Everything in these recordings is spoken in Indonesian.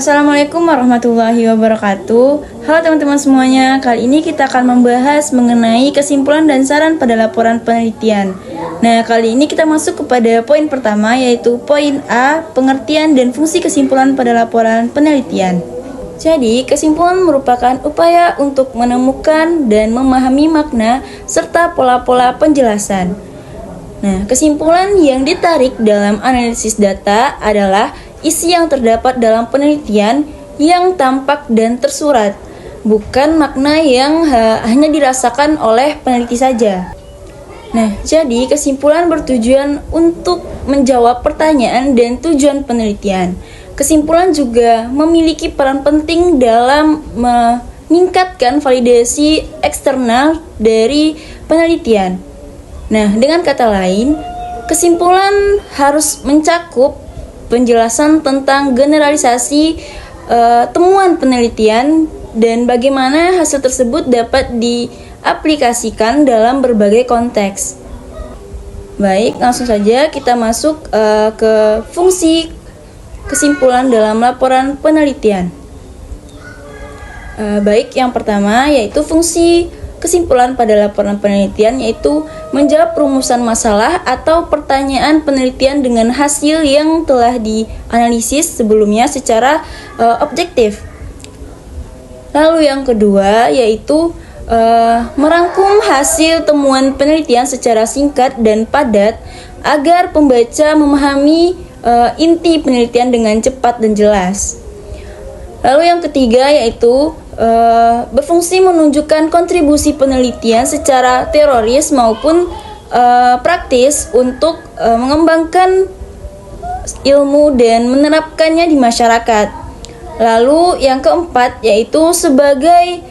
Assalamualaikum warahmatullahi wabarakatuh. Halo teman-teman semuanya, kali ini kita akan membahas mengenai kesimpulan dan saran pada laporan penelitian. Nah, kali ini kita masuk kepada poin pertama, yaitu poin A, pengertian dan fungsi kesimpulan pada laporan penelitian. Jadi, kesimpulan merupakan upaya untuk menemukan dan memahami makna serta pola-pola penjelasan. Nah, kesimpulan yang ditarik dalam analisis data adalah isi yang terdapat dalam penelitian yang tampak dan tersurat, bukan makna yang hanya dirasakan oleh peneliti saja. Nah, jadi kesimpulan bertujuan untuk menjawab pertanyaan dan tujuan penelitian. Kesimpulan juga memiliki peran penting dalam meningkatkan validasi eksternal dari penelitian. Nah, dengan kata lain, kesimpulan harus mencakup penjelasan tentang generalisasi temuan penelitian dan bagaimana hasil tersebut dapat diaplikasikan dalam berbagai konteks. Baik, langsung saja kita masuk ke fungsi kesimpulan dalam laporan penelitian. Baik, yang pertama yaitu fungsi kesimpulan pada laporan penelitian, yaitu menjawab rumusan masalah atau pertanyaan penelitian dengan hasil yang telah dianalisis sebelumnya secara objektif. Lalu yang kedua yaitu merangkum hasil temuan penelitian secara singkat dan padat agar pembaca memahami inti penelitian dengan cepat dan jelas. Lalu yang ketiga yaitu berfungsi menunjukkan kontribusi penelitian secara teoris maupun praktis untuk mengembangkan ilmu dan menerapkannya di masyarakat. Lalu yang keempat yaitu sebagai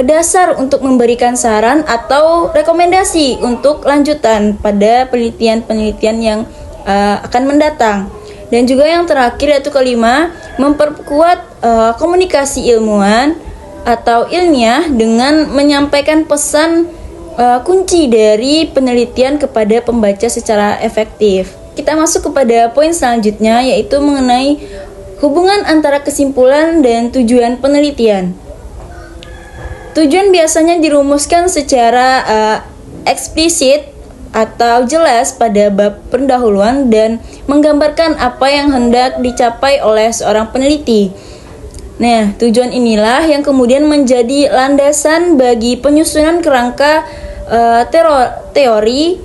dasar untuk memberikan saran atau rekomendasi untuk lanjutan pada penelitian-penelitian yang akan mendatang. Dan juga yang terakhir yaitu kelima, memperkuat komunikasi ilmuwan atau ilmiah dengan menyampaikan pesan kunci dari penelitian kepada pembaca secara efektif. Kita masuk kepada poin selanjutnya, yaitu mengenai hubungan antara kesimpulan dan tujuan penelitian. Tujuan biasanya dirumuskan secara eksplisit atau jelas pada bab pendahuluan dan menggambarkan apa yang hendak dicapai oleh seorang peneliti. Nah, tujuan inilah yang kemudian menjadi landasan bagi penyusunan kerangka teori,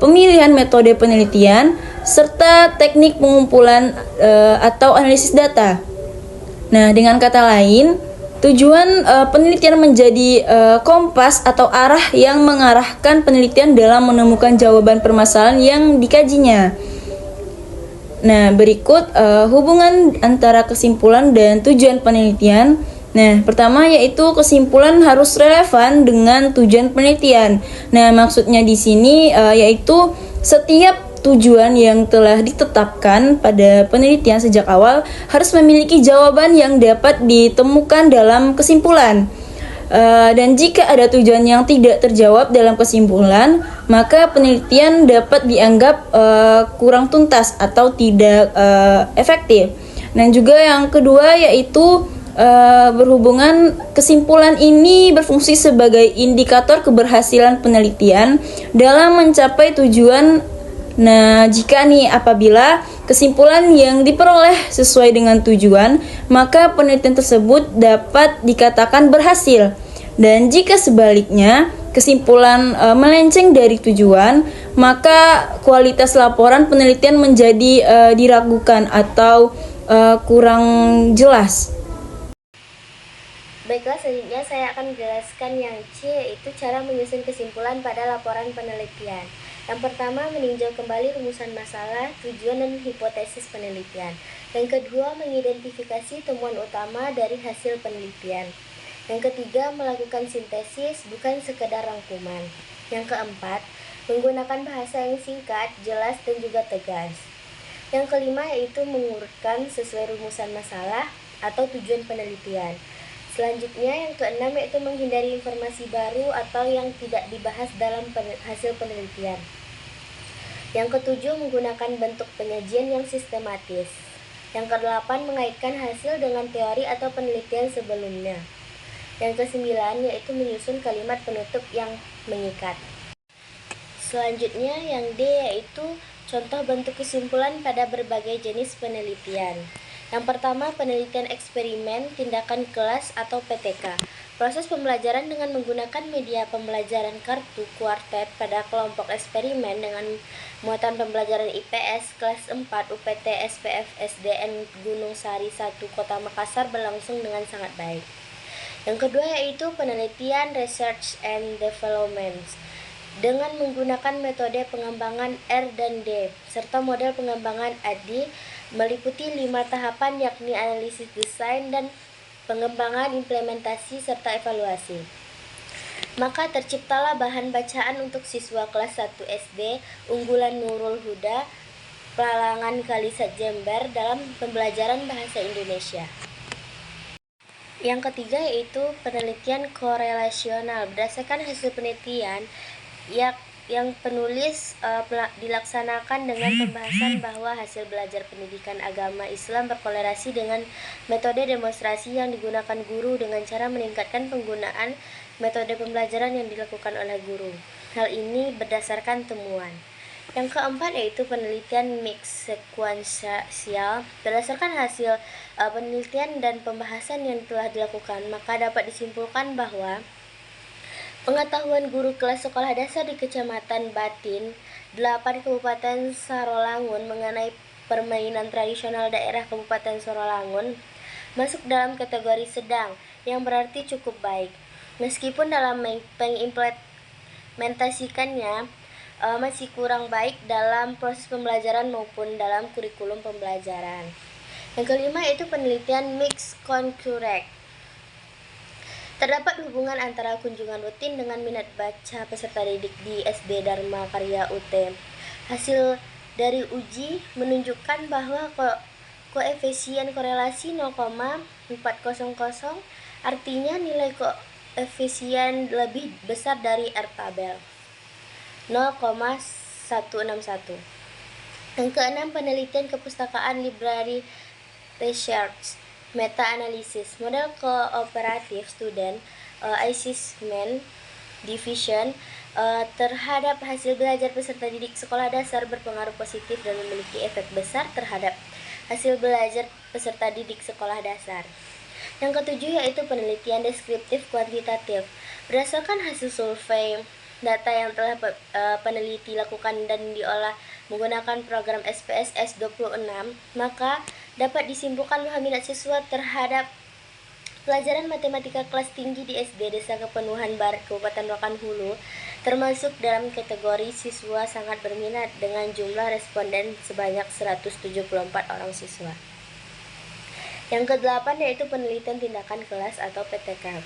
pemilihan metode penelitian, serta teknik pengumpulan atau analisis data. Nah, dengan kata lain, tujuan penelitian menjadi kompas atau arah yang mengarahkan penelitian dalam menemukan jawaban permasalahan yang dikajinya. Nah, berikut hubungan antara kesimpulan dan tujuan penelitian. Nah, pertama yaitu kesimpulan harus relevan dengan tujuan penelitian. Nah, maksudnya di sini yaitu setiap tujuan yang telah ditetapkan pada penelitian sejak awal harus memiliki jawaban yang dapat ditemukan dalam kesimpulan. Dan jika ada tujuan yang tidak terjawab dalam kesimpulan, maka penelitian dapat dianggap kurang tuntas atau tidak efektif. Dan juga yang kedua yaitu berhubungan kesimpulan ini berfungsi sebagai indikator keberhasilan penelitian dalam mencapai tujuan. Nah, jika apabila kesimpulan yang diperoleh sesuai dengan tujuan, maka penelitian tersebut dapat dikatakan berhasil. Dan jika sebaliknya, kesimpulan melenceng dari tujuan, maka kualitas laporan penelitian menjadi diragukan atau kurang jelas. Baiklah, selanjutnya saya akan menjelaskan yang C, yaitu cara menyusun kesimpulan pada laporan penelitian. Yang pertama, meninjau kembali rumusan masalah, tujuan dan hipotesis penelitian. Yang kedua, mengidentifikasi temuan utama dari hasil penelitian. Yang ketiga, melakukan sintesis, bukan sekedar rangkuman. Yang keempat, menggunakan bahasa yang singkat, jelas, dan juga tegas. Yang kelima yaitu mengurutkan sesuai rumusan masalah atau tujuan penelitian. Selanjutnya yang keenam yaitu menghindari informasi baru atau yang tidak dibahas dalam hasil penelitian. Yang ketujuh, menggunakan bentuk penyajian yang sistematis. Yang kedelapan, mengaitkan hasil dengan teori atau penelitian sebelumnya. Yang kesembilan, yaitu menyusun kalimat penutup yang mengikat. Selanjutnya yang D, yaitu contoh bentuk kesimpulan pada berbagai jenis penelitian. Yang pertama, penelitian eksperimen, tindakan kelas atau PTK. Proses pembelajaran dengan menggunakan media pembelajaran kartu kuartet pada kelompok eksperimen dengan muatan pembelajaran IPS kelas 4 UPT SPF SDN Gunung Sari 1 Kota Makassar berlangsung dengan sangat baik. Yang kedua yaitu penelitian research and development dengan menggunakan metode pengembangan R dan D serta model pengembangan ADI meliputi 5 tahapan yakni analisis desain dan pengembangan implementasi serta evaluasi. Maka terciptalah bahan bacaan untuk siswa kelas 1 SD unggulan Nurul Huda Pelalangan Kalisat Jember dalam pembelajaran bahasa Indonesia. Yang ketiga yaitu penelitian korelasional. Berdasarkan hasil penelitian yang penulis dilaksanakan dengan pembahasan bahwa hasil belajar pendidikan agama Islam berkorelasi dengan metode demonstrasi yang digunakan guru dengan cara meningkatkan penggunaan metode pembelajaran yang dilakukan oleh guru. Hal ini berdasarkan temuan. Yang keempat yaitu penelitian mix sekuensial. Berdasarkan hasil penelitian dan pembahasan yang telah dilakukan, maka dapat disimpulkan bahwa pengetahuan guru kelas sekolah dasar di Kecamatan Batin, 8 Kabupaten Sarolangun mengenai permainan tradisional daerah Kabupaten Sarolangun masuk dalam kategori sedang, yang berarti cukup baik. Meskipun dalam mengimplementasikannya masih kurang baik dalam proses pembelajaran maupun dalam kurikulum pembelajaran. Yang kelima yaitu penelitian mix concurrent. Terdapat hubungan antara kunjungan rutin dengan minat baca peserta didik di SD Dharma Karya UT. Hasil dari uji menunjukkan bahwa koefisien korelasi 0,400, artinya nilai koefisien lebih besar dari R tabel 0,161. Yang keenam, penelitian kepustakaan library research. Meta-analisis, model kooperatif student assessment division terhadap hasil belajar peserta didik sekolah dasar berpengaruh positif dan memiliki efek besar terhadap hasil belajar peserta didik sekolah dasar. Yang ketujuh yaitu penelitian deskriptif kuantitatif. Berdasarkan hasil survei data yang telah peneliti lakukan dan diolah menggunakan program SPS S26, maka dapat disimpulkan bahwa minat siswa terhadap pelajaran matematika kelas tinggi di SD Desa Kepenuhan Barat Kabupaten Rokan Hulu termasuk dalam kategori siswa sangat berminat dengan jumlah responden sebanyak 174 orang siswa. Yang kedelapan yaitu penelitian tindakan kelas atau PTK.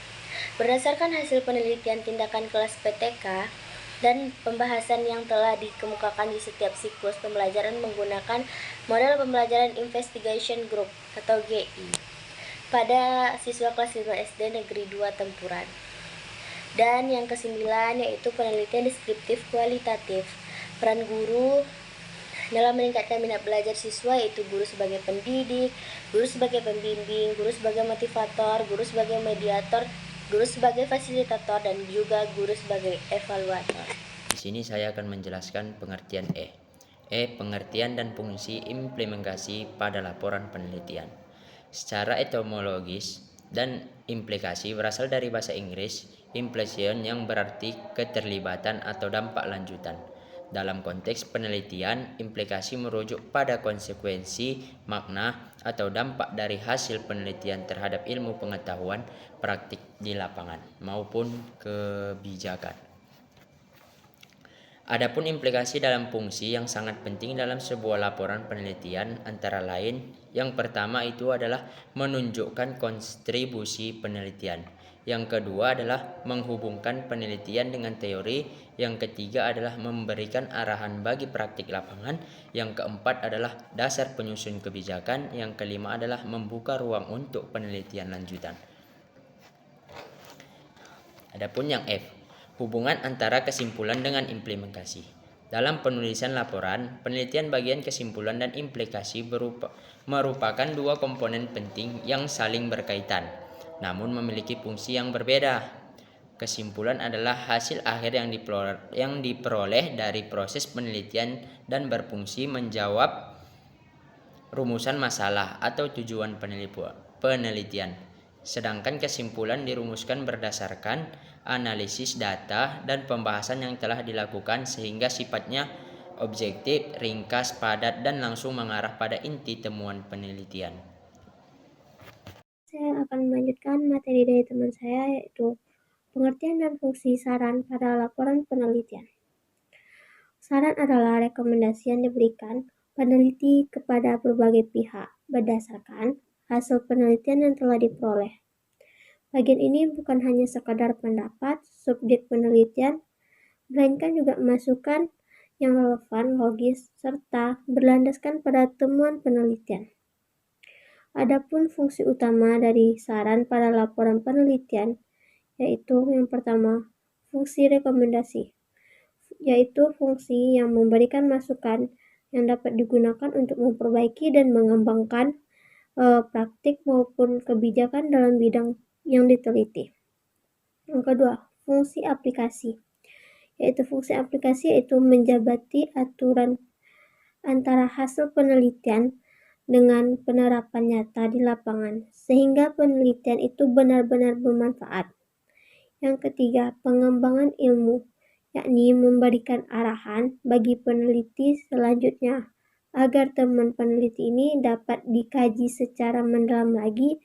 Berdasarkan hasil penelitian tindakan kelas PTK dan pembahasan yang telah dikemukakan di setiap siklus pembelajaran menggunakan model pembelajaran Investigation Group atau GI pada siswa kelas 5 SD Negeri 2 Tempuran. Dan yang kesembilan yaitu penelitian deskriptif kualitatif. Peran guru dalam meningkatkan minat belajar siswa yaitu guru sebagai pendidik, guru sebagai pembimbing, guru sebagai motivator, guru sebagai mediator, guru sebagai fasilitator, dan juga guru sebagai evaluator. Di sini saya akan menjelaskan pengertian E. Pengertian dan fungsi implementasi pada laporan penelitian. Secara etimologis dan implikasi berasal dari bahasa Inggris, implication yang berarti keterlibatan atau dampak lanjutan. Dalam konteks penelitian, implikasi merujuk pada konsekuensi, makna, atau dampak dari hasil penelitian terhadap ilmu pengetahuan praktik di lapangan maupun kebijakan. Adapun implikasi dalam fungsi yang sangat penting dalam sebuah laporan penelitian antara lain, yang pertama itu adalah menunjukkan kontribusi penelitian. Yang kedua adalah menghubungkan penelitian dengan teori. Yang ketiga adalah memberikan arahan bagi praktik lapangan. Yang keempat adalah dasar penyusun kebijakan. Yang kelima adalah membuka ruang untuk penelitian lanjutan. Adapun yang F, hubungan antara kesimpulan dengan implementasi. Dalam penulisan laporan, penelitian bagian kesimpulan dan implikasi merupakan dua komponen penting yang saling berkaitan, namun memiliki fungsi yang berbeda. Kesimpulan adalah hasil akhir yang diperoleh dari proses penelitian dan berfungsi menjawab rumusan masalah atau tujuan penelitian. Sedangkan kesimpulan dirumuskan berdasarkan analisis data dan pembahasan yang telah dilakukan sehingga sifatnya objektif, ringkas, padat, dan langsung mengarah pada inti temuan penelitian. Saya akan melanjutkan materi dari teman saya, yaitu pengertian dan fungsi saran pada laporan penelitian. Saran adalah rekomendasi yang diberikan peneliti kepada berbagai pihak berdasarkan hasil penelitian yang telah diperoleh. Bagian ini bukan hanya sekadar pendapat subjek penelitian, melainkan juga masukan yang relevan, logis, serta berlandaskan pada temuan penelitian. Adapun fungsi utama dari saran pada laporan penelitian, yaitu yang pertama, fungsi rekomendasi, yaitu fungsi yang memberikan masukan yang dapat digunakan untuk memperbaiki dan mengembangkan praktik maupun kebijakan dalam bidang yang diteliti. Yang kedua, fungsi aplikasi, yaitu menjabati aturan antara hasil penelitian dengan penerapan nyata di lapangan, sehingga penelitian itu benar-benar bermanfaat. Yang ketiga, pengembangan ilmu, yakni memberikan arahan bagi peneliti selanjutnya agar temuan peneliti ini dapat dikaji secara mendalam lagi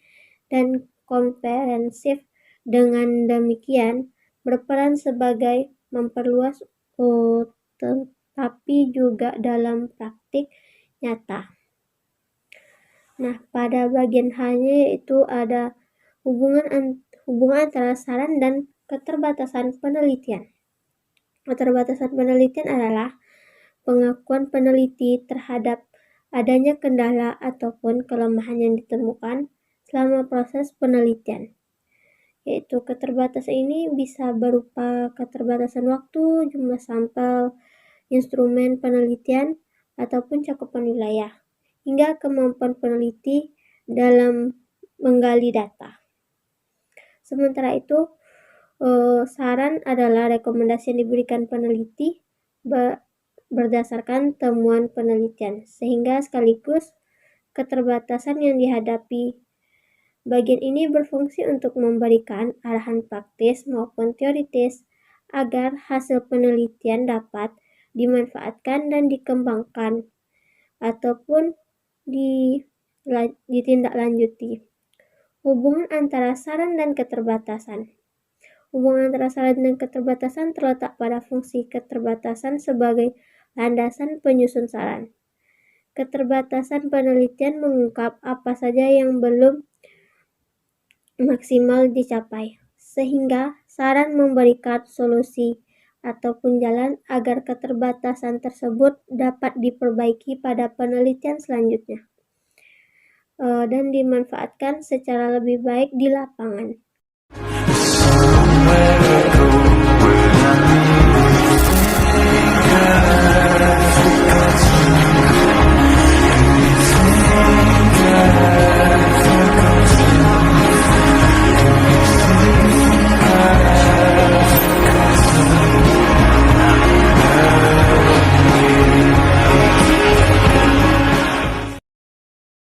dan komprehensif. Dengan demikian, berperan sebagai memperluas tapi juga dalam praktik nyata. Nah, pada bagian H-nya yaitu ada hubungan antara saran dan keterbatasan penelitian. Keterbatasan penelitian adalah pengakuan peneliti terhadap adanya kendala ataupun kelemahan yang ditemukan selama proses penelitian. Yaitu keterbatasan ini bisa berupa keterbatasan waktu, jumlah sampel, instrumen penelitian, ataupun cakupan wilayah, hingga kemampuan peneliti dalam menggali data. Sementara itu, saran adalah rekomendasi yang diberikan peneliti berdasarkan temuan penelitian, sehingga sekaligus keterbatasan yang dihadapi. Bagian ini berfungsi untuk memberikan arahan praktis maupun teoritis agar hasil penelitian dapat dimanfaatkan dan dikembangkan ataupun ditindaklanjuti. Hubungan antara saran dan keterbatasan. Hubungan antara saran dan keterbatasan terletak pada fungsi keterbatasan sebagai landasan penyusun saran. Keterbatasan penelitian mengungkap apa saja yang belum maksimal dicapai, sehingga saran memberikan solusi ataupun jalan agar keterbatasan tersebut dapat diperbaiki pada penelitian selanjutnya dan dimanfaatkan secara lebih baik di lapangan.